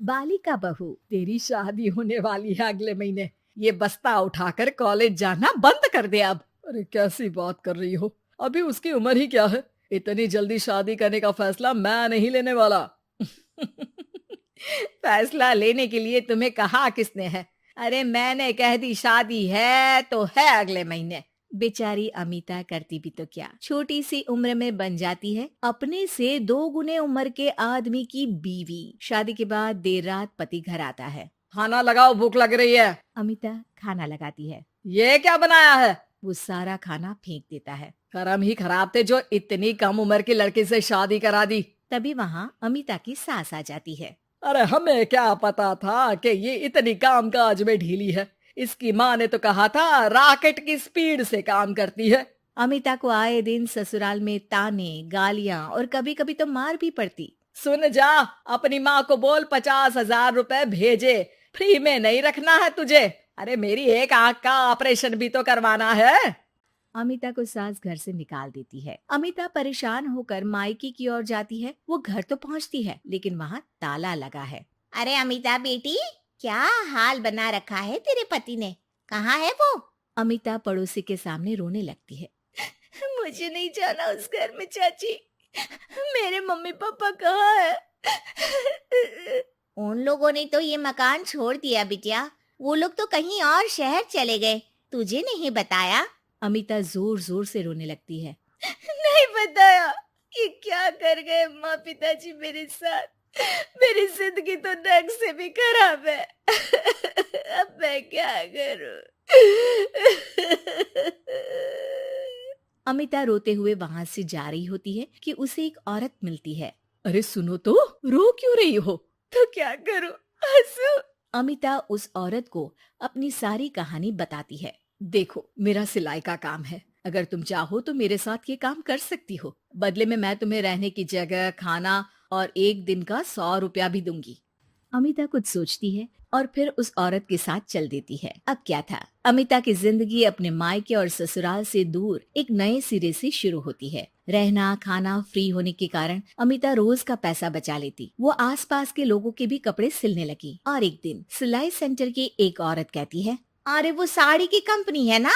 बालिका बहू, तेरी शादी होने वाली है अगले महीने। ये बस्ता उठाकर कॉलेज जाना बंद कर दे अब। अरे कैसी बात कर रही हो, अभी उसकी उम्र ही क्या है। इतनी जल्दी शादी करने का फैसला मैं नहीं लेने वाला। फैसला लेने के लिए तुम्हें कहा किसने है? अरे मैंने कह दी शादी है तो है अगले महीने। बेचारी अमिता करती भी तो क्या, छोटी सी उम्र में बन जाती है अपने से 2 गुने उम्र के आदमी की बीवी। शादी के बाद देर रात पति घर आता है। खाना लगाओ, भूख लग रही है। अमिता खाना लगाती है। ये क्या बनाया है? वो सारा खाना फेंक देता है। कर्म ही खराब थे जो इतनी कम उम्र के लड़के से शादी करा दी। तभी वहाँ अमिता की सास आ जाती है। अरे हमें क्या पता था कि ये इतनी कामकाज में ढीली है। इसकी माँ ने तो कहा था रॉकेट की स्पीड से काम करती है। अमिता को आए दिन ससुराल में ताने, गालियां और कभी कभी तो मार भी पड़ती। सुन जा, अपनी माँ को बोल 50,000 रुपए भेजे, फ्री में नहीं रखना है तुझे। अरे मेरी एक आंख का ऑपरेशन भी तो करवाना है। अमिता को सास घर से निकाल देती है। अमिता परेशान होकर मायके की ओर जाती है। वो घर तो पहुंचती है लेकिन वहाँ ताला लगा है। अरे अमिता बेटी, क्या हाल बना रखा है तेरे पति ने? कहाँ है वो? अमिता पड़ोसी के सामने रोने लगती है। मुझे नहीं जाना उस घर में चाची। मेरे मम्मी पापा कहाँ है? उन लोगों ने तो ये मकान छोड़ दिया बिटिया। वो लोग तो कहीं और शहर चले गए। तुझे नहीं बताया? अमिता जोर जोर से रोने लगती है। नहीं बताया। ये क्या कर गए माँ पिताजी मेरे साथ। मेरी जिंदगी तो नर्क से भी खराब है। अब मैं क्या करूं? अमिता रोते हुए वहाँ से जा रही होती है कि उसे एक औरत मिलती है। अरे सुनो तो, रो क्यों रही हो? तो क्या करूं? हंसू? अमिता उस औरत को अपनी सारी कहानी बताती है। देखो, मेरा सिलाई का काम है। अगर तुम चाहो तो मेरे साथ ये काम कर सकती हो। बदले में मैं तुम्हें रहने की जगह, खाना और 1 दिन का 100 रुपया भी दूंगी। अमिता कुछ सोचती है और फिर उस औरत के साथ चल देती है। अब क्या था, अमिता की जिंदगी अपने मायके और ससुराल से दूर एक नए सिरे से शुरू होती है। रहना खाना फ्री होने के कारण अमिता रोज का पैसा बचा लेती। वो आसपास के लोगों के भी कपड़े सिलने लगी। और एक दिन सिलाई सेंटर की एक औरत कहती है, अरे वो साड़ी की कंपनी है ना,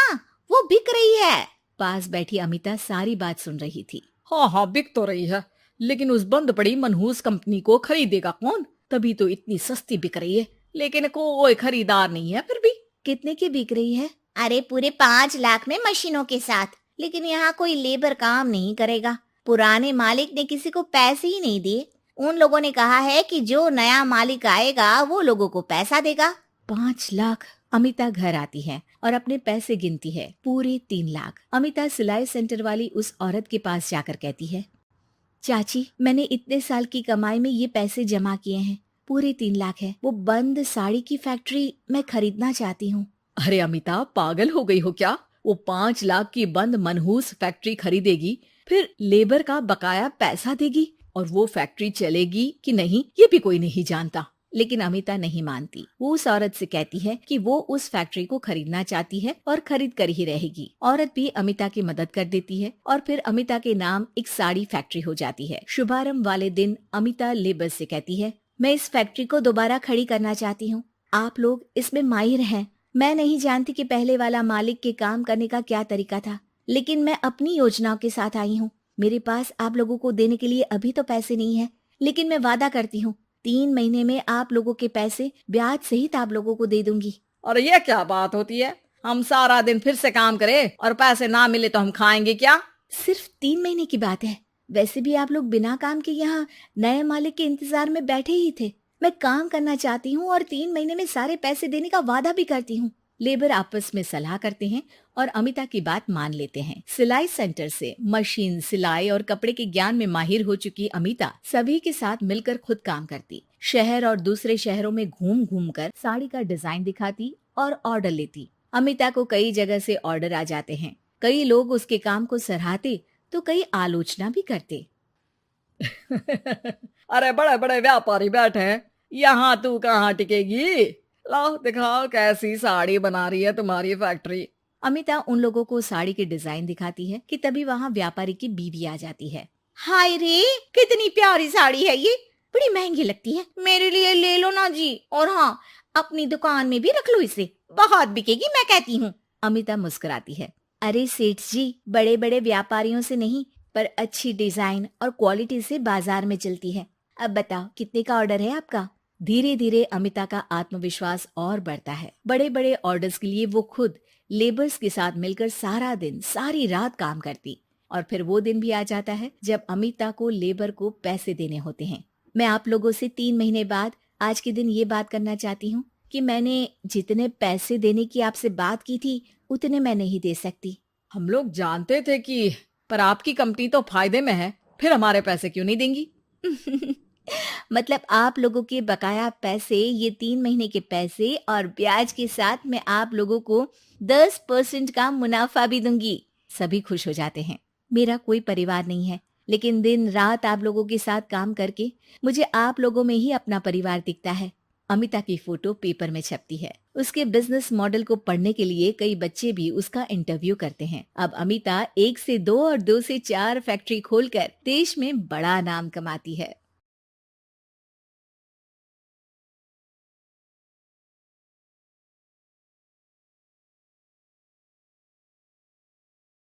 वो बिक रही है। पास बैठी अमिता सारी बात सुन रही थी। हाँ हाँ, बिक तो रही है, लेकिन उस बंद पड़ी मनहूस कंपनी को खरीदेगा कौन? तभी तो इतनी सस्ती बिक रही है, लेकिन कोई खरीदार नहीं है फिर भी। कितने की बिक रही है? अरे पूरे 5 लाख में मशीनों के साथ। लेकिन यहाँ कोई लेबर काम नहीं करेगा। पुराने मालिक ने किसी को पैसे ही नहीं दिए। उन लोगों ने कहा है कि जो नया मालिक आएगा वो लोगों को पैसा देगा। 5 लाख। अमिता घर आती है और अपने पैसे गिनती है। पूरे 3 लाख। अमिता सिलाई सेंटर वाली उस औरत के पास जाकर कहती है, चाची, मैंने इतने साल की कमाई में ये पैसे जमा किए हैं। पूरे 3 लाख है। वो बंद साड़ी की फैक्ट्री मैं खरीदना चाहती हूँ। अरे अमिता, पागल हो गई हो क्या? वो 5 लाख की बंद मनहूस फैक्ट्री खरीदेगी, फिर लेबर का बकाया पैसा देगी, और वो फैक्ट्री चलेगी कि नहीं ये भी कोई नहीं जानता। लेकिन अमिता नहीं मानती। वो उस औरत से कहती है कि वो उस फैक्ट्री को खरीदना चाहती है और खरीद कर ही रहेगी। औरत भी अमिता की मदद कर देती है और फिर अमिता के नाम एक साड़ी फैक्ट्री हो जाती है। शुभारंभ वाले दिन अमिता लेबर से कहती है, मैं इस फैक्ट्री को दोबारा खड़ी करना चाहती हूँ। आप लोग इसमें माहिर हैं। मैं नहीं जानती कि पहले वाला मालिक के काम करने का क्या तरीका था, लेकिन मैं अपनी योजनाओं के साथ आई हूँ। मेरे पास आप लोगों को देने के लिए अभी तो पैसे नहीं है, लेकिन मैं वादा करती हूँ 3 महीने में आप लोगों के पैसे ब्याज सहित आप लोगों को दे दूंगी। और ये क्या बात होती है? हम सारा दिन फिर से काम करें और पैसे ना मिले तो हम खाएंगे क्या? सिर्फ 3 महीने की बात है। वैसे भी आप लोग बिना काम के यहाँ नए मालिक के इंतजार में बैठे ही थे। मैं काम करना चाहती हूँ और 3 महीने में सारे पैसे देने का वादा भी करती हूँ। लेबर आपस में सलाह करते हैं और अमिता की बात मान लेते हैं। सिलाई सेंटर से मशीन, सिलाई और कपड़े के ज्ञान में माहिर हो चुकी अमिता सभी के साथ मिलकर खुद काम करती। शहर और दूसरे शहरों में घूम घूम कर साड़ी का डिजाइन दिखाती और ऑर्डर लेती। अमिता को कई जगह से ऑर्डर आ जाते हैं। कई लोग उसके काम को सराहते तो कई आलोचना भी करते। अरे बड़े बड़े व्यापारी बैठे हैं, यहाँ तू कहाँ टिकेगी? लाओ दिखाओ कैसी साड़ी बना रही है तुम्हारी फैक्ट्री। अमिता उन लोगों को साड़ी के डिजाइन दिखाती है कि तभी वहाँ व्यापारी की बीवी आ जाती है। हाय रे, कितनी प्यारी साड़ी है ये। बड़ी महंगी लगती है, मेरे लिए ले लो ना जी। और हाँ, अपनी दुकान में भी रख लो इसे, बहुत बिकेगी मैं कहती हूँ। अमिता मुस्कुराती है। अरे सेठ जी, बड़े बड़े व्यापारियों से नहीं, पर अच्छी डिजाइन और क्वालिटी से बाजार में चलती है। अब बताओ कितने का ऑर्डर है आपका? धीरे धीरे अमिता का आत्मविश्वास और बढ़ता है। बड़े बड़े ऑर्डर्स के लिए वो खुद लेबर्स के साथ मिलकर सारा दिन सारी रात काम करती। और फिर वो दिन भी आ जाता है जब अमिता को लेबर को पैसे देने होते हैं। मैं आप लोगों से 3 महीने बाद आज के दिन ये बात करना चाहती हूँ कि मैंने जितने पैसे देने की आपसे बात की थी उतने मैं नहीं दे सकती। हम लोग जानते थे कि पर आपकी कंपनी तो फायदे में है, फिर हमारे पैसे क्यों नहीं देंगी? मतलब आप लोगों के बकाया पैसे, ये 3 महीने के पैसे और ब्याज के साथ मैं आप लोगों को 10% का मुनाफा भी दूंगी। सभी खुश हो जाते हैं। मेरा कोई परिवार नहीं है, लेकिन दिन रात आप लोगों के साथ काम करके मुझे आप लोगों में ही अपना परिवार दिखता है। अमिता की फोटो पेपर में छपती है। उसके बिजनेस मॉडल को पढ़ने के लिए कई बच्चे भी उसका इंटरव्यू करते हैं। अब अमिता 1 से 2 और 2 से 4 फैक्ट्री खोलकर देश में बड़ा नाम कमाती है।